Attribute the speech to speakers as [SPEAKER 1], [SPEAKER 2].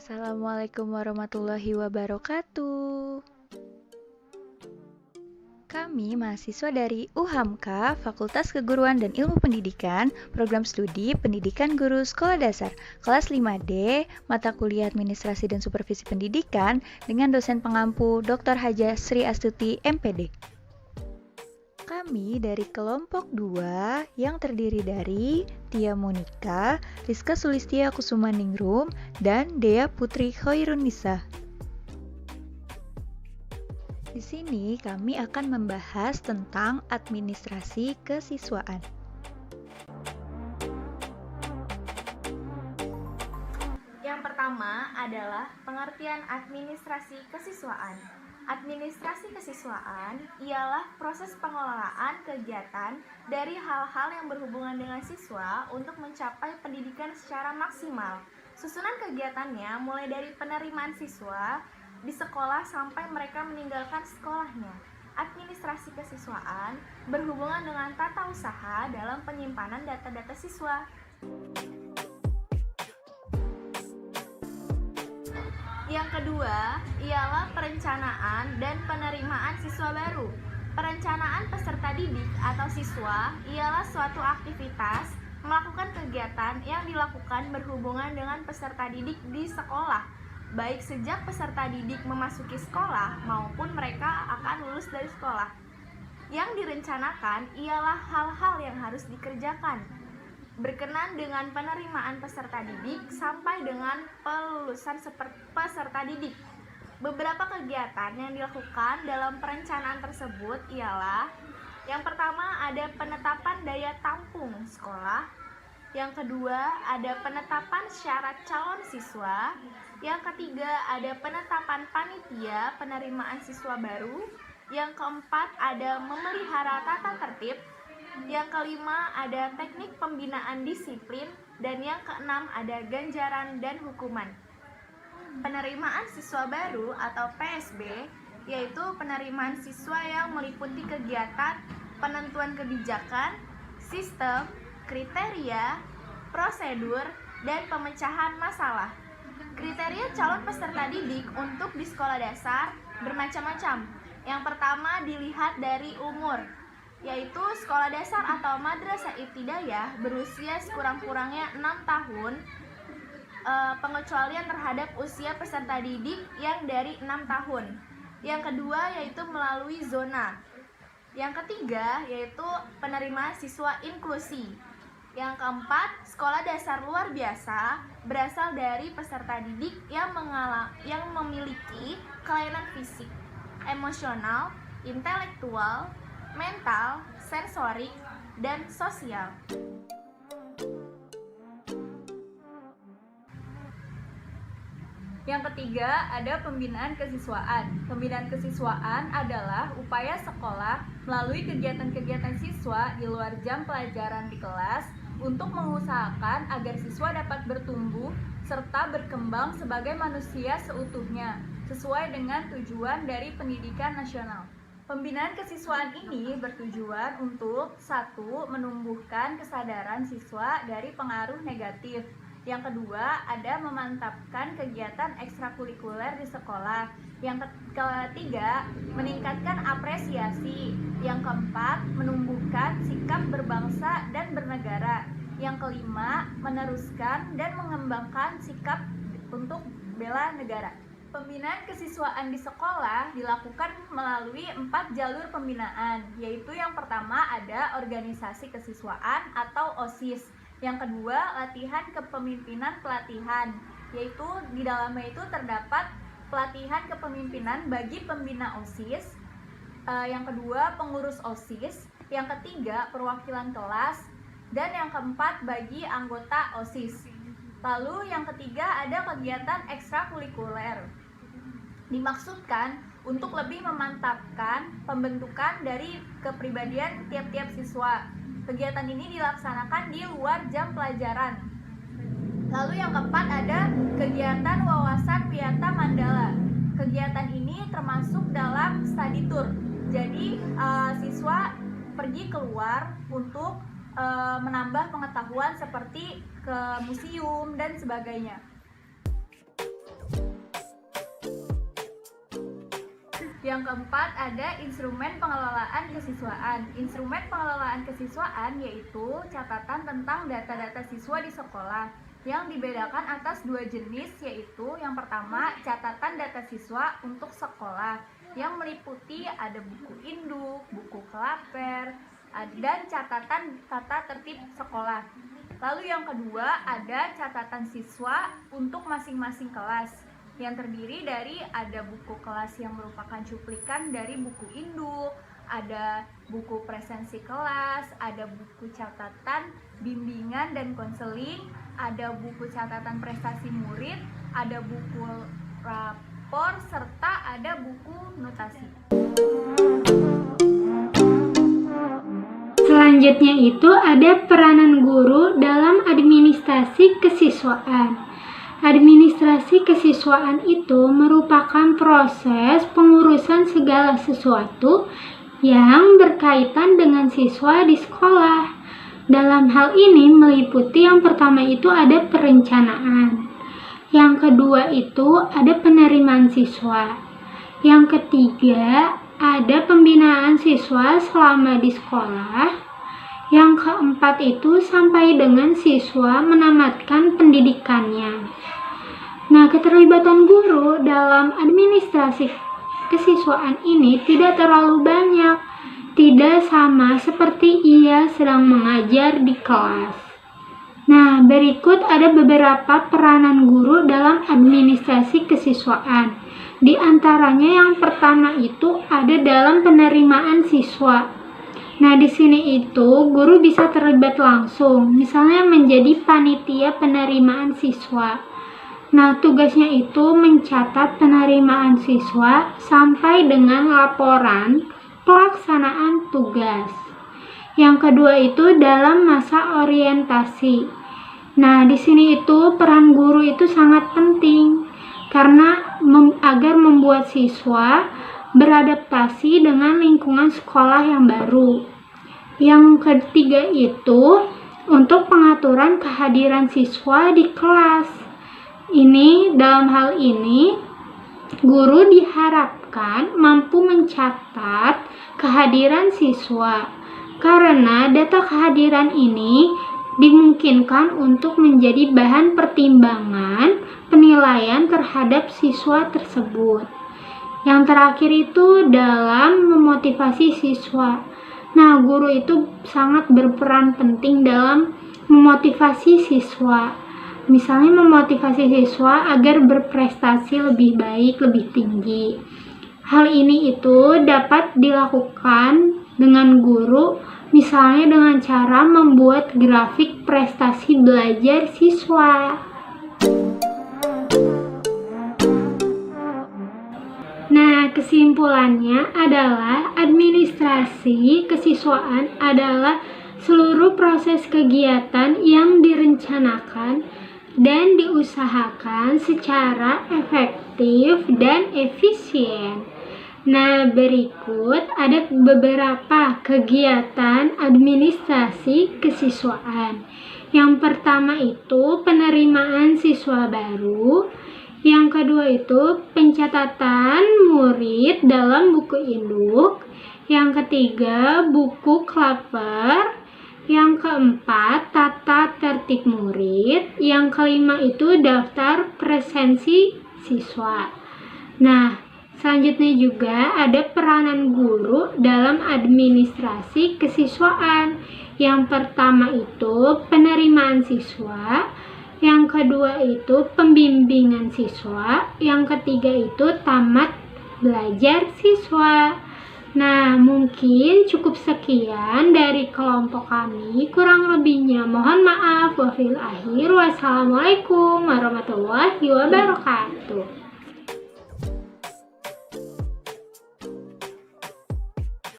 [SPEAKER 1] Assalamualaikum warahmatullahi wabarakatuh. Kami mahasiswa dari UHAMKA, Fakultas Keguruan dan Ilmu Pendidikan, Program Studi Pendidikan Guru Sekolah Dasar, kelas 5D, mata kuliah Administrasi dan Supervisi Pendidikan, dengan dosen pengampu Dr. Haja Sri Astuti, MPD. Kami dari kelompok 2 yang terdiri dari Tia Monika, Rizka Sulistia Kusumaningrum, dan Dea Putri Khairunisa. Di sini kami akan membahas tentang administrasi kesiswaan.
[SPEAKER 2] Yang pertama adalah pengertian administrasi kesiswaan. Administrasi kesiswaan ialah proses pengelolaan kegiatan dari hal-hal yang berhubungan dengan siswa untuk mencapai pendidikan secara maksimal. Susunan kegiatannya mulai dari penerimaan siswa di sekolah sampai mereka meninggalkan sekolahnya. Administrasi kesiswaan berhubungan dengan tata usaha dalam penyimpanan data-data siswa. Yang kedua ialah perencanaan dan penerimaan siswa baru. Perencanaan peserta didik atau siswa ialah suatu aktivitas melakukan kegiatan yang dilakukan berhubungan dengan peserta didik di sekolah, baik sejak peserta didik memasuki sekolah maupun mereka akan lulus dari sekolah. Yang direncanakan ialah hal-hal yang harus dikerjakan berkenan dengan penerimaan peserta didik sampai dengan pelulusan peserta didik. Beberapa kegiatan yang dilakukan dalam perencanaan tersebut ialah: yang pertama ada penetapan daya tampung sekolah, yang kedua ada penetapan syarat calon siswa, yang ketiga ada penetapan panitia penerimaan siswa baru, yang keempat ada memelihara tata tertib, yang kelima ada teknik pembinaan disiplin, dan yang keenam ada ganjaran dan hukuman. Penerimaan siswa baru atau PSB yaitu penerimaan siswa yang meliputi kegiatan penentuan kebijakan, sistem, kriteria, prosedur, dan pemecahan masalah. Kriteria calon peserta didik untuk di sekolah dasar bermacam-macam. Yang pertama dilihat dari umur, yaitu sekolah dasar atau madrasah ibtidaiyah berusia sekurang-kurangnya 6 tahun, pengecualian terhadap usia peserta didik yang dari 6 tahun. Yang kedua yaitu melalui zona. Yang ketiga yaitu penerimaan siswa inklusi. Yang keempat, sekolah dasar luar biasa berasal dari peserta didik yang memiliki kelainan fisik, emosional, intelektual, mental, sensorik, dan sosial.
[SPEAKER 3] Yang ketiga, ada pembinaan kesiswaan. Pembinaan kesiswaan adalah upaya sekolah melalui kegiatan-kegiatan siswa di luar jam pelajaran di kelas untuk mengusahakan agar siswa dapat bertumbuh serta berkembang sebagai manusia seutuhnya, sesuai dengan tujuan dari pendidikan nasional. Pembinaan kesiswaan ini bertujuan untuk: 1. Menumbuhkan kesadaran siswa dari pengaruh negatif. Yang kedua, ada memantapkan kegiatan ekstrakurikuler di sekolah. Yang ketiga, meningkatkan apresiasi. Yang keempat, menumbuhkan sikap berbangsa dan bernegara. Yang kelima, meneruskan dan mengembangkan sikap untuk bela negara. Pembinaan kesiswaan di sekolah dilakukan melalui 4 jalur pembinaan, yaitu yang pertama ada organisasi kesiswaan atau OSIS. Yang kedua, latihan kepemimpinan pelatihan, yaitu di dalamnya itu terdapat pelatihan kepemimpinan bagi pembina OSIS. Yang kedua, pengurus OSIS. Yang ketiga, perwakilan kelas. Dan yang keempat, bagi anggota OSIS. Lalu yang ketiga ada kegiatan ekstrakurikuler. Dimaksudkan untuk lebih memantapkan pembentukan dari kepribadian tiap-tiap siswa. Kegiatan ini dilaksanakan di luar jam pelajaran. Lalu yang keempat ada kegiatan wawasan Wiyata Mandala. Kegiatan ini termasuk dalam study tour. Jadi siswa pergi keluar untuk menambah pengetahuan seperti ke museum dan sebagainya. Yang keempat ada instrumen pengelolaan kesiswaan. Instrumen pengelolaan kesiswaan yaitu catatan tentang data-data siswa di sekolah yang dibedakan atas dua jenis, yaitu yang pertama catatan data siswa untuk sekolah yang meliputi ada buku induk, buku kelaper, dan catatan tata tertib sekolah. Lalu yang kedua ada catatan siswa untuk masing-masing kelas yang terdiri dari ada buku kelas yang merupakan cuplikan dari buku induk, ada buku presensi kelas, ada buku catatan bimbingan dan konseling, ada buku catatan prestasi murid, ada buku rapor, serta ada buku notasi.
[SPEAKER 4] Selanjutnya itu ada peranan guru dalam administrasi kesiswaan. Administrasi kesiswaan itu merupakan proses pengurusan segala sesuatu yang berkaitan dengan siswa di sekolah. Dalam hal ini meliputi yang pertama itu ada perencanaan, yang kedua itu ada penerimaan siswa, yang ketiga ada pembinaan siswa selama di sekolah, yang keempat itu sampai dengan siswa menamatkan pendidikannya. Nah, keterlibatan guru dalam administrasi kesiswaan ini tidak terlalu banyak, tidak sama seperti ia sedang mengajar di kelas. Nah, berikut ada beberapa peranan guru dalam administrasi kesiswaan. Di antaranya yang pertama itu ada dalam penerimaan siswa. Nah, di sini itu guru bisa terlibat langsung, misalnya menjadi panitia penerimaan siswa. Nah, tugasnya itu mencatat penerimaan siswa sampai dengan laporan pelaksanaan tugas. Yang kedua itu dalam masa orientasi. Nah, di sini itu peran guru itu sangat penting karena agar membuat siswa beradaptasi dengan lingkungan sekolah yang baru. Yang ketiga itu untuk pengaturan kehadiran siswa di kelas. Dalam hal ini guru diharapkan mampu mencatat kehadiran siswa karena data kehadiran ini dimungkinkan untuk menjadi bahan pertimbangan penilaian terhadap siswa tersebut. Yang terakhir itu dalam memotivasi siswa. Nah, guru itu sangat berperan penting dalam memotivasi siswa. Misalnya memotivasi siswa agar berprestasi lebih baik, lebih tinggi. Hal ini itu dapat dilakukan dengan guru, misalnya dengan cara membuat grafik prestasi belajar siswa. Nah, kesimpulannya adalah administrasi kesiswaan adalah seluruh proses kegiatan yang direncanakan dan diusahakan secara efektif dan efisien. Nah, berikut ada beberapa kegiatan administrasi kesiswaan. Yang pertama itu penerimaan siswa baru. Yang kedua itu pencatatan murid dalam buku induk. Yang ketiga buku kelaper. Yang keempat tata tertib murid. Yang kelima itu daftar presensi siswa. Nah, selanjutnya juga ada peranan guru dalam administrasi kesiswaan. Yang pertama itu penerimaan siswa. Yang kedua itu pembimbingan siswa. Yang ketiga itu tamat belajar siswa. Nah, mungkin cukup sekian dari kelompok kami. Kurang lebihnya mohon maaf. Wassalamualaikum warahmatullahi wabarakatuh.